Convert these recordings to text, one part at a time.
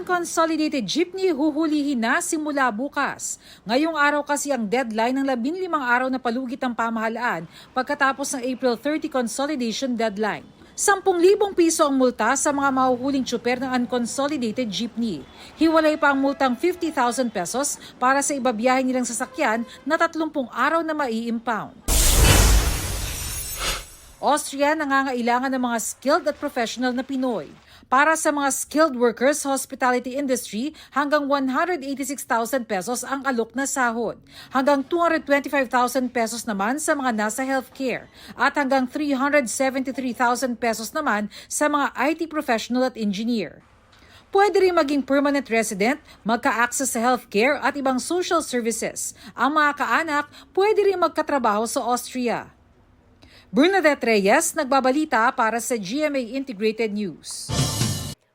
unconsolidated jeepney huhulihin na simula bukas. Ngayong araw kasi ang deadline ng 15 araw na palugit ng pamahalaan pagkatapos ng April 30 consolidation deadline. 10,000 piso ang multa sa mga mahuhuling tsuper ng unconsolidated jeepney. Hiwalay pa ang multang 50,000 pesos para sa ibabiyahe nilang sasakyan na 30 araw na mai-impound. Austria nangangailangan ng mga skilled at professional na Pinoy. Para sa mga skilled workers hospitality industry, hanggang 186,000 pesos ang alok na sahod. Hanggang 225,000 pesos naman sa mga nasa healthcare. At hanggang 373,000 pesos naman sa mga IT professional at engineer. Pwede rin maging permanent resident, magka-access sa healthcare at ibang social services. Ang mga kaanak, pwede rin magkatrabaho sa Austria. Bernadette Reyes, nagbabalita para sa GMA Integrated News.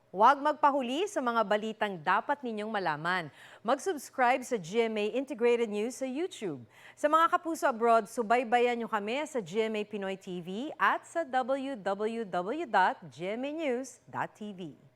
Huwag magpahuli sa mga balitang dapat ninyong malaman. Mag-subscribe sa GMA Integrated News sa YouTube. Sa mga kapuso abroad, subaybayan nyo kami sa GMA Pinoy TV at sa www.gmanews.tv.